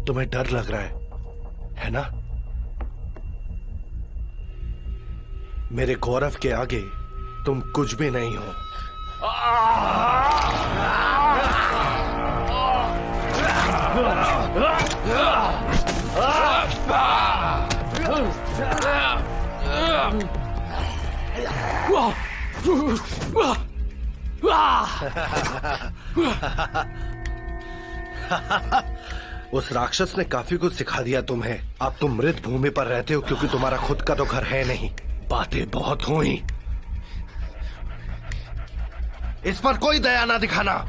तुम्हें डर लग रहा है ना? मेरे गौरव के आगे तुम कुछ भी नहीं हो। उस राक्षस ने काफी कुछ सिखा दिया तुम्हें। अब तुम मृत भूमि पर रहते हो क्योंकि तुम्हारा खुद का तो घर है नहीं। बातें बहुत हुई, इस पर कोई दया ना दिखाना।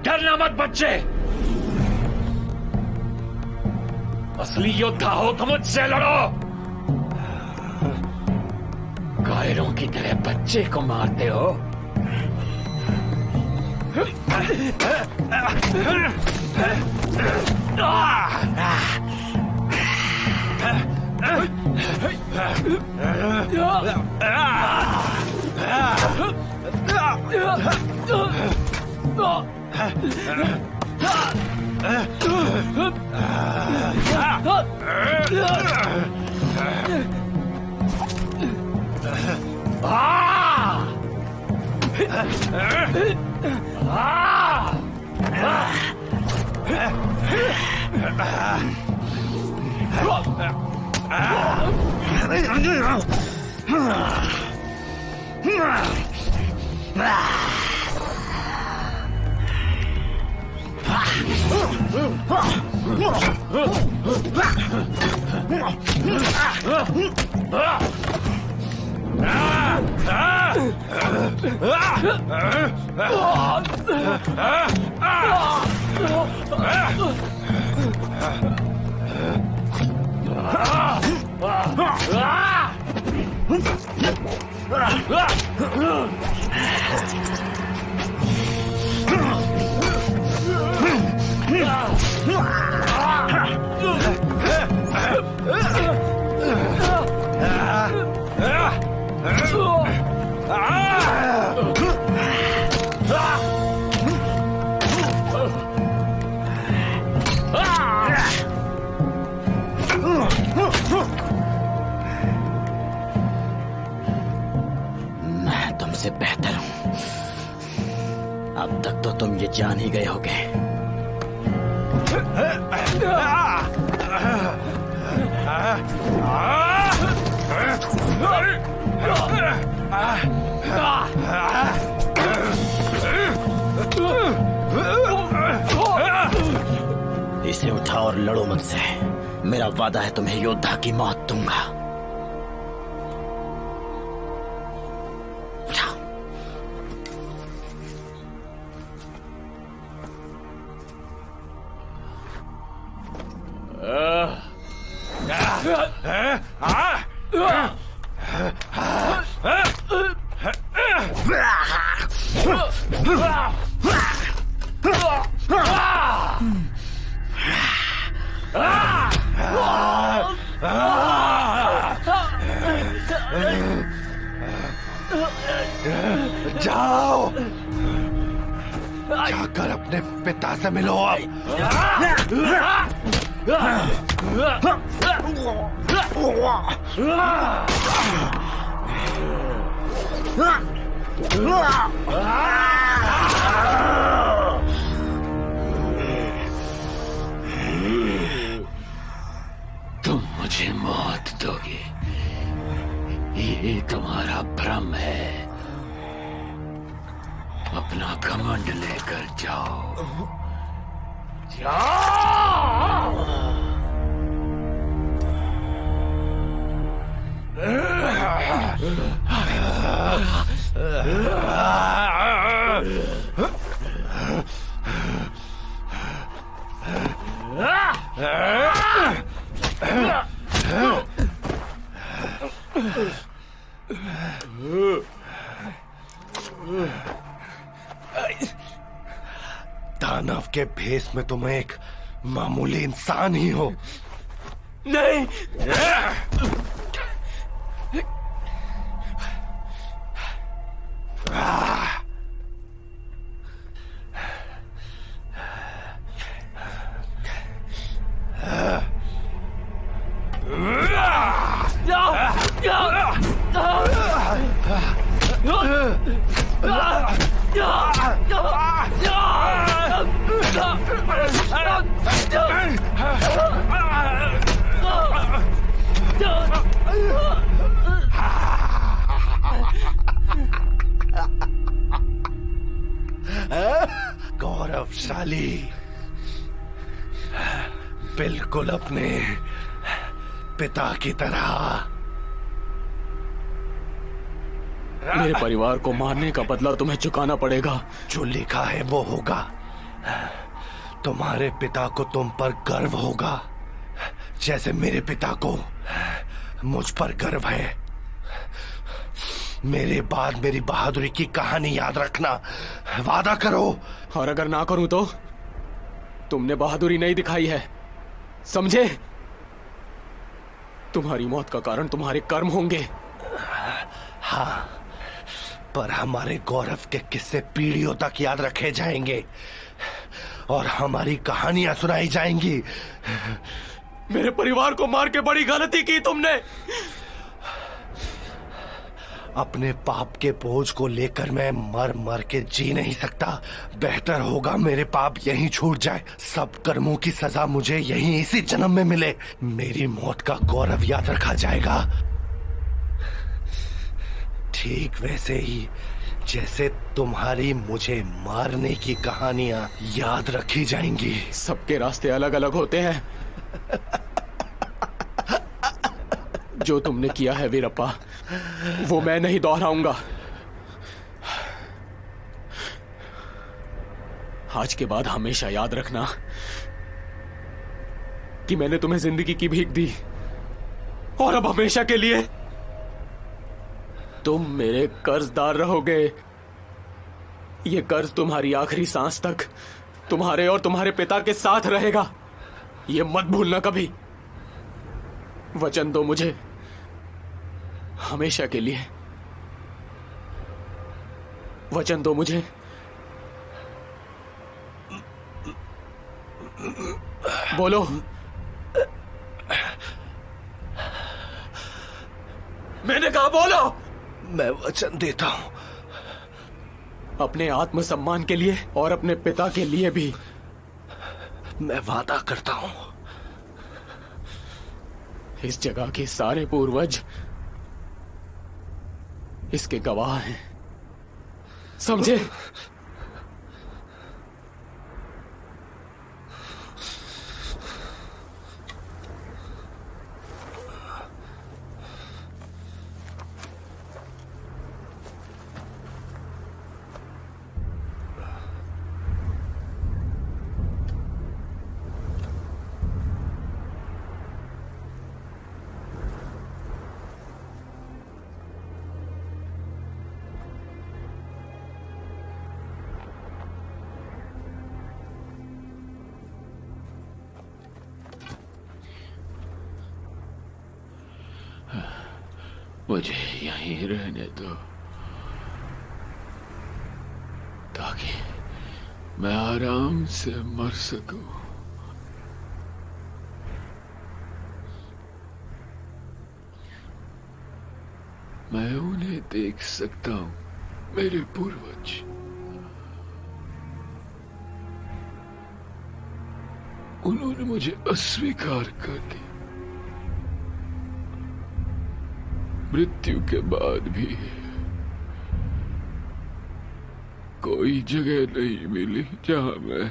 डरना मत बच्चे, असली योद्धा हो तो मुझसे लड़ो। कायरों की तरह बच्चे को मारते हो। मैं तुमसे बेहतर हूं। अब तक तो तुम ये जान ही गए होगे। इसे उठाओ और लड़ो मुझसे। मेरा वादा है तुम्हें योद्धा की मौत दूंगा। जाओ, जाकर अपने पिता से मिलो अब। तुम मुझे मौत दोगे, ये तुम्हारा भ्रम है। अपना घमंड लेकर जाओ, जाओ। दानव के भेष में तुम एक मामूली इंसान ही हो। नहीं, गौरवशाली, बिल्कुल अपने पिता की तरह। मेरे परिवार को मारने का बदला तुम्हें चुकाना पड़ेगा। जो लिखा है वो होगा। तुम्हारे पिता को तुम पर गर्व होगा, जैसे मेरे पिता को मुझ पर गर्व है। मेरे बाद मेरी बहादुरी की कहानी याद रखना, वादा करो। और अगर ना करूं तो? तुमने बहादुरी नहीं दिखाई है, समझे? तुम्हारी मौत का कारण तुम्हारे कर्म होंगे। हाँ, पर हमारे गौरव के किस्से पीढ़ियों तक याद रखे जाएंगे और हमारी कहानियां सुनाई जाएंगी। मेरे परिवार को मार के बड़ी गलती की तुमने। अपने पाप के बोझ को लेकर मैं मर मर के जी नहीं सकता। बेहतर होगा मेरे पाप यहीं छूट जाए, सब कर्मों की सजा मुझे यहीं इसी जन्म में मिले। मेरी मौत का गौरव याद रखा जाएगा, ठीक वैसे ही जैसे तुम्हारी मुझे मारने की कहानियां याद रखी जाएंगी। सबके रास्ते अलग अलग होते हैं। जो तुमने किया है वीरप्पा, वो मैं नहीं दोहराऊंगा। आज के बाद हमेशा याद रखना कि मैंने तुम्हें जिंदगी की भीख दी, और अब हमेशा के लिए तुम मेरे कर्जदार रहोगे। ये कर्ज तुम्हारी आखिरी सांस तक तुम्हारे और तुम्हारे पिता के साथ रहेगा, ये मत भूलना कभी। वचन दो मुझे, हमेशा के लिए वचन दो मुझे। बोलो। मैंने कहा बोलो। मैं वचन देता हूं, अपने आत्मसम्मान के लिए और अपने पिता के लिए भी। मैं वादा करता हूं। इस जगह के सारे पूर्वज इसके गवाह हैं, समझे? मुझे यहीं रहने दो ताकि मैं आराम से मर सकूं। मैं उन्हें देख सकता हूं, मेरे पूर्वज। उन्होंने मुझे अस्वीकार कर दिया। मृत्यु के बाद भी कोई जगह नहीं मिली जहां मैं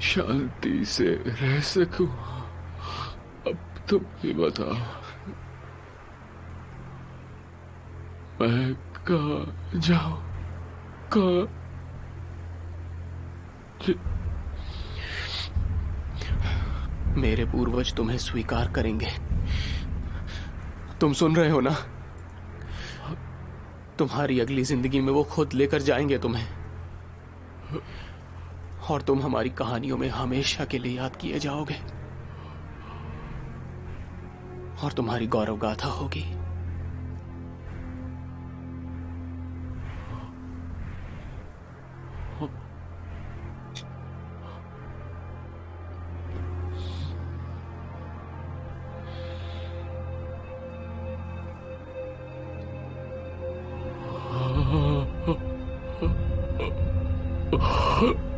शांति से रह सकूं। अब तुम ही बताओ, मैं कहाँ जाऊं? कहाँ? मेरे पूर्वज तुम्हें स्वीकार करेंगे। तुम सुन रहे हो ना? तुम्हारी अगली जिंदगी में वो खुद लेकर जाएंगे तुम्हें, और तुम हमारी कहानियों में हमेशा के लिए याद किए जाओगे, और तुम्हारी गौरव गाथा होगी। Oh